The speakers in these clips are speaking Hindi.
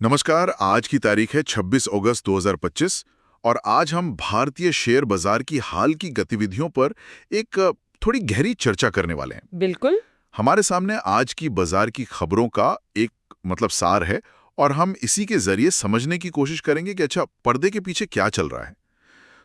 नमस्कार। आज की तारीख है 26 अगस्त 2025 और आज हम भारतीय शेयर बाजार की हाल की गतिविधियों पर एक थोड़ी गहरी चर्चा करने वाले हैं। बिल्कुल। हमारे सामने आज की बाजार की खबरों का एक सार है और हम इसी के जरिए समझने की कोशिश करेंगे कि अच्छा पर्दे के पीछे क्या चल रहा है।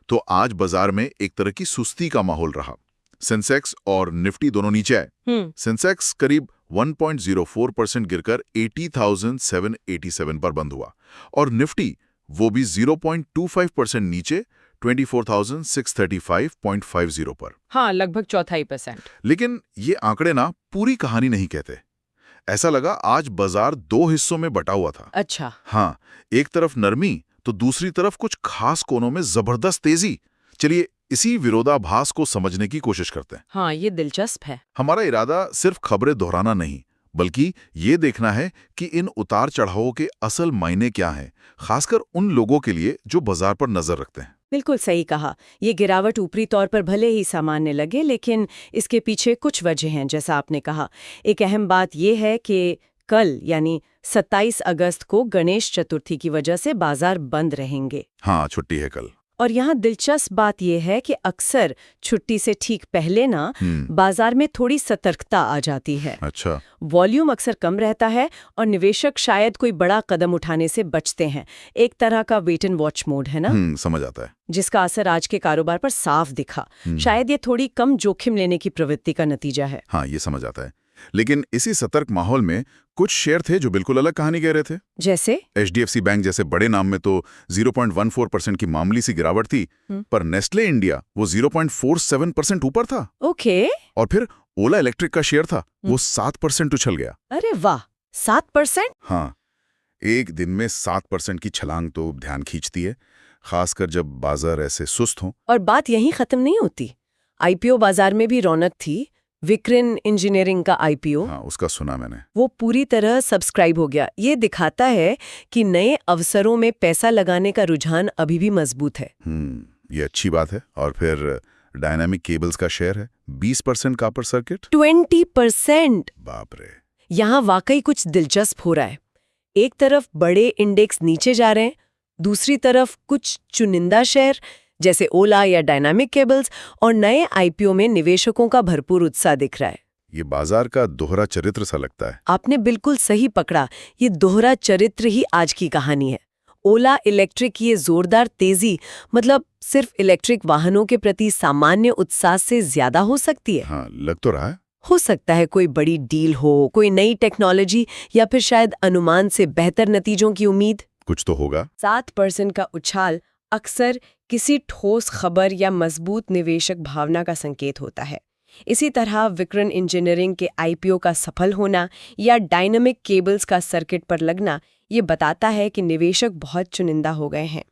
तो आज बाजार में एक तरह की सुस्ती का माहौल रहा। सेंसेक्स और निफ्टी दोनों नीचे आए। सेंसेक्स करीब 1.04% गिरकर 80,787 पर बंद हुआ और निफ्टी वो भी 0.25% नीचे 24,635.50 पर। हाँ, लगभग 0.25%। लेकिन ये आंकड़े ना पूरी कहानी नहीं कहते। ऐसा लगा आज बाजार दो हिस्सों में बटा हुआ था। अच्छा। हाँ, एक तरफ नरमी तो दूसरी तरफ कुछ खास कोनों में जबरदस्त तेजी। चलिए इसी विरोधाभास को समझने की कोशिश करते हैं। हाँ, ये दिलचस्प है। हमारा इरादा सिर्फ खबरें दोहराना नहीं, बल्कि ये देखना है कि इन उतार चढ़ावों के असल मायने क्या हैं, खासकर उन लोगों के लिए जो बाजार पर नजर रखते हैं। बिल्कुल सही कहा। ये गिरावट ऊपरी तौर पर भले ही सामान्य लगे, लेकिन इसके पीछे कुछ वजह हैं। जैसा आपने कहा, एक अहम बात यह है कि कल यानी 27 अगस्त को गणेश चतुर्थी की वजह से बाजार बंद रहेंगे। हाँ, छुट्टी है कल। और यहाँ दिलचस्प बात यह है कि अक्सर छुट्टी से ठीक पहले ना बाजार में थोड़ी सतर्कता आ जाती है। अच्छा। वॉल्यूम अक्सर कम रहता है और निवेशक शायद कोई बड़ा कदम उठाने से बचते हैं। एक तरह का वेट एंड वॉच मोड है ना। समझ आता है। जिसका असर आज के कारोबार पर साफ दिखा। शायद ये थोड़ी कम जोखिम लेने की प्रवृत्ति का नतीजा है। हाँ, ये समझ आता है। लेकिन इसी सतर्क माहौल में कुछ शेयर थे जो बिल्कुल अलग कहानी कह रहे थे। जैसे HDFC बैंक जैसे बड़े नाम में तो 0.14% की मामूली सी गिरावट थी, पर नेस्ले इंडिया वो 0.47% ऊपर था। ओके। और फिर ओला इलेक्ट्रिक का शेयर था, वो 7% उछल गया। अरे वाह, 7%? हाँ, एक दिन में 7% की छलांग तो ध्यान खींचती है, खासकर जब बाजार ऐसे सुस्त हों। और बात यहीं खत्म नहीं होती। IPO बाजार में भी रौनक थी। विक्रन इंजीनियरिंग का IPO, हाँ, उसका सुना मैंने। वो पूरी तरह सब्सक्राइब हो गया। ये दिखाता है कि नए अवसरों में पैसा लगाने का रुझान अभी भी मजबूत है। ये अच्छी बात है। और फिर डायनामिक केबल्स का शेयर है 20% कॉपर सर्किट। 20%! बाप रे। यहाँ वाकई कुछ दिलचस्प हो रहा है। एक तरफ बड़े इंडेक्स नीचे जा रहे हैं, दूसरी तरफ कुछ चुनिंदा शेयर जैसे ओला या डायनामिक केबल्स और नए IPO में निवेशकों का भरपूर उत्साह दिख रहा है। ये बाजार का दोहरा चरित्र सा लगता है। आपने बिल्कुल सही पकड़ा। ये दोहरा चरित्र ही आज की कहानी है। ओला इलेक्ट्रिक की ये जोरदार तेजी मतलब सिर्फ इलेक्ट्रिक वाहनों के प्रति सामान्य उत्साह से ज्यादा हो सकती है। हाँ, लग तो रहा है। हो सकता है कोई बड़ी डील हो, कोई नई टेक्नोलॉजी या फिर शायद अनुमान से बेहतर नतीजों की उम्मीद। कुछ तो होगा। 7% का उछाल अक्सर किसी ठोस खबर या मजबूत निवेशक भावना का संकेत होता है। इसी तरह विक्रन इंजीनियरिंग के IPO का सफल होना या डायनामिक केबल्स का सर्किट पर लगना ये बताता है कि निवेशक बहुत चुनिंदा हो गए हैं।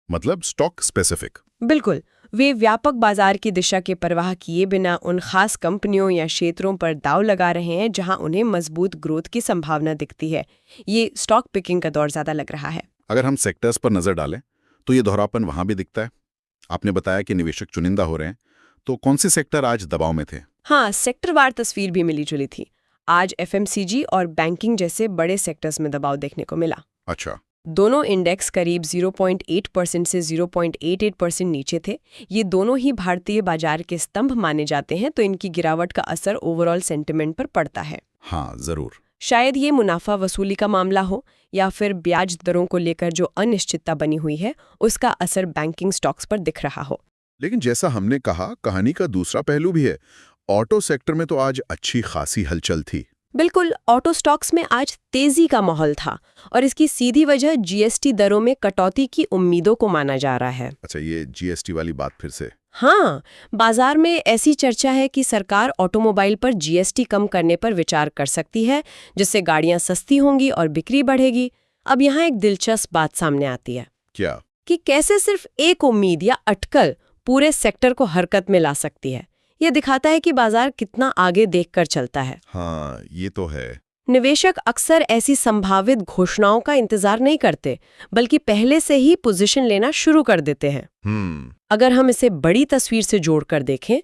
मतलब स्टॉक स्पेसिफिक। बिल्कुल। वे व्यापक बाजार की दिशा के परवाह किए बिना उन खास कंपनियों या क्षेत्रों पर दांव लगा रहे हैं जहां उन्हें मजबूत ग्रोथ की संभावना दिखती है। ये स्टॉक पिकिंग का दौर ज्यादा लग रहा है। अगर हम सेक्टर्स पर नजर डालें तो ये दोहरापन वहां भी दिखता है। आपने बताया कि निवेशक चुनिंदा हो रहे हैं, तो कौन से सेक्टर आज दबाव में थे? हाँ, सेक्टरवार तस्वीर भी मिली जुली थी। आज FMCG और बैंकिंग जैसे बड़े सेक्टर्स में दबाव देखने को मिला। अच्छा। दोनों इंडेक्स करीब 0.8% से 0.88% नीचे थे। ये दोनों ही भारतीय बाजार के स्तंभ माने जाते हैं, तो इनकी गिरावट का असर ओवरऑल सेंटिमेंट पर पड़ता है। हाँ, जरूर। शायद ये मुनाफा वसूली का मामला हो या फिर ब्याज दरों को लेकर जो अनिश्चितता बनी हुई है उसका असर बैंकिंग स्टॉक्स पर दिख रहा हो। लेकिन जैसा हमने कहा, कहानी का दूसरा पहलू भी है। ऑटो सेक्टर में तो आज अच्छी खासी हलचल थी। बिल्कुल। ऑटो स्टॉक्स में आज तेजी का माहौल था और इसकी सीधी वजह GST दरों में कटौती की उम्मीदों को माना जा रहा है। अच्छा, ये GST वाली बात फिर से। हाँ, बाजार में ऐसी चर्चा है कि सरकार ऑटोमोबाइल पर GST कम करने पर विचार कर सकती है, जिससे गाड़ियां सस्ती होंगी और बिक्री बढ़ेगी। अब यहाँ एक दिलचस्प बात सामने आती है। क्या? कि कैसे सिर्फ एक उम्मीद या अटकल पूरे सेक्टर को हरकत में ला सकती है। यह दिखाता है कि बाजार कितना आगे देखकर चलता है। हाँ, ये तो है। निवेशक अक्सर ऐसी संभावित घोषणाओं का इंतजार नहीं करते, बल्कि पहले से ही पोजीशन लेना शुरू कर देते हैं। अगर हम इसे बड़ी तस्वीर से जोड़कर देखें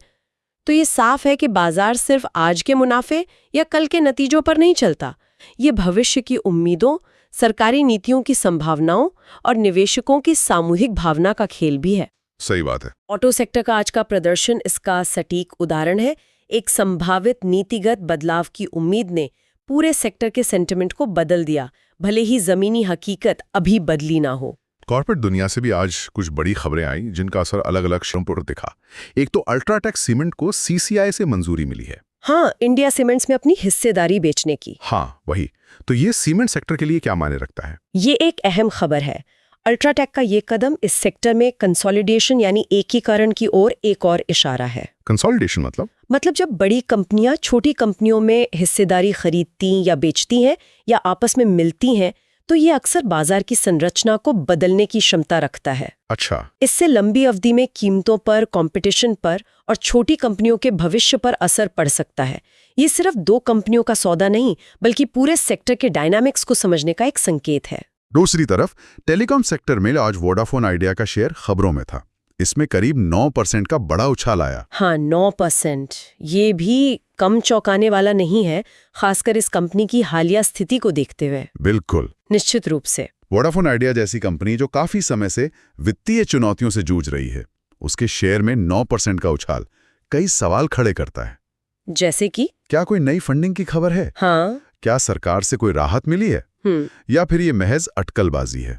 तो ये साफ है कि बाजार सिर्फ आज के मुनाफे या कल के नतीजों पर नहीं चलता। ये भविष्य की उम्मीदों, सरकारी नीतियों की संभावनाओं और निवेशकों की सामूहिक भावना का खेल भी है। सही बात है। ऑटो सेक्टर का आज का प्रदर्शन इसका सटीक उदाहरण है। एक संभावित नीतिगत बदलाव की उम्मीद ने पूरे सेक्टर के सेंटिमेंट को बदल दिया, भले ही जमीनी हकीकत अभी बदली ना हो। कॉर्पोरेट दुनिया से भी आज कुछ बड़ी खबरें आई जिनका असर अलग अलग क्षेत्रों पर दिखा। एक तो अल्ट्राटेक सीमेंट को सीसीआई से मंजूरी मिली है। हाँ, इंडिया सीमेंट्स में अपनी हिस्सेदारी बेचने की। हाँ, वही। तो ये सीमेंट सेक्टर के लिए क्या मायने रखता है? ये एक अहम खबर है। अल्ट्राटेक का ये कदम इस सेक्टर में कंसोलिडेशन यानी एकीकरण की ओर एक और इशारा है। कंसोलिडेशन मतलब जब बड़ी कंपनियां छोटी कंपनियों में हिस्सेदारी खरीदती या बेचती हैं या आपस में मिलती हैं, तो ये अक्सर बाजार की संरचना को बदलने की क्षमता रखता है। अच्छा। इससे लंबी अवधि में कीमतों पर, कंपटीशन पर और छोटी कंपनियों के भविष्य पर असर पड़ सकता है। ये सिर्फ 2 कंपनियों का सौदा नहीं, बल्कि पूरे सेक्टर के डायनामिक्स को समझने का एक संकेत है। दूसरी तरफ टेलीकॉम सेक्टर में आज वोडाफोन आइडिया का शेयर खबरों में था। इसमें करीब 9% का बड़ा उछाल आया। हाँ, 9%। ये भी कम चौंकाने वाला नहीं है, खासकर इस कंपनी की हालिया स्थिति को देखते हुए। बिल्कुल। निश्चित रूप से वोडाफोन आइडिया जैसी कंपनी जो काफी समय से वित्तीय चुनौतियों से जूझ रही है, उसके शेयर में 9% का उछाल कई सवाल खड़े करता है। जैसे कि क्या कोई नई फंडिंग की खबर है? हाँ। क्या सरकार से कोई राहत मिली है? या फिर ये महज अटकलबाजी है?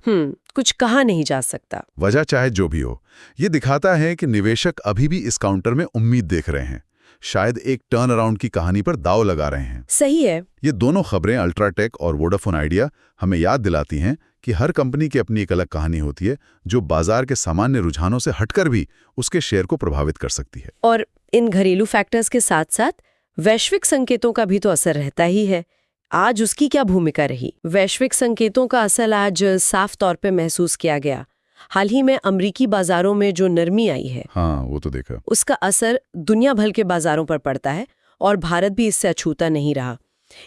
कुछ कहा नहीं जा सकता। वजह चाहे जो भी हो, ये दिखाता है कि निवेशक अभी भी इस काउंटर में उम्मीद देख रहे हैं, शायद एक टर्न अराउंड की कहानी पर दाव लगा रहे हैं। सही है। ये दोनों खबरें, अल्ट्राटेक और वोडाफोन आइडिया, हमें याद दिलाती हैं कि हर कंपनी की अपनी एक अलग कहानी होती है जो बाजार के सामान्य रुझानों से हटकर भी उसके शेयर को प्रभावित कर सकती है। और इन घरेलू फैक्टर्स के साथ साथ वैश्विक संकेतों का भी तो असर रहता ही है। आज उसकी क्या भूमिका रही? वैश्विक संकेतों का असर आज साफ तौर पे महसूस किया गया। हाल ही में अमेरिकी बाजारों में जो नरमी आई है, हाँ, वो तो देखा। उसका असर दुनिया भर के बाजारों पर पड़ता है और भारत भी इससे अछूता नहीं रहा।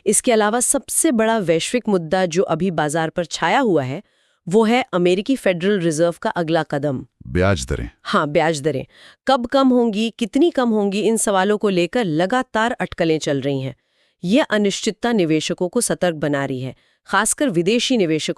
इसके अलावा सबसे बड़ा वैश्विक मुद्दा जो अभी बाजार पर छाया हुआ है, वो है अमेरिकी फेडरल रिजर्व का अगला कदम, ब्याज दरें। हाँ, ब्याज दरें कब कम होंगी, कितनी कम होंगी, इन सवालों को लेकर लगातार अटकलें चल रही हैं। ये अनिश्चितता निवेशकों को सतर्क बना रही है, खासकर विदेशी निवेशकों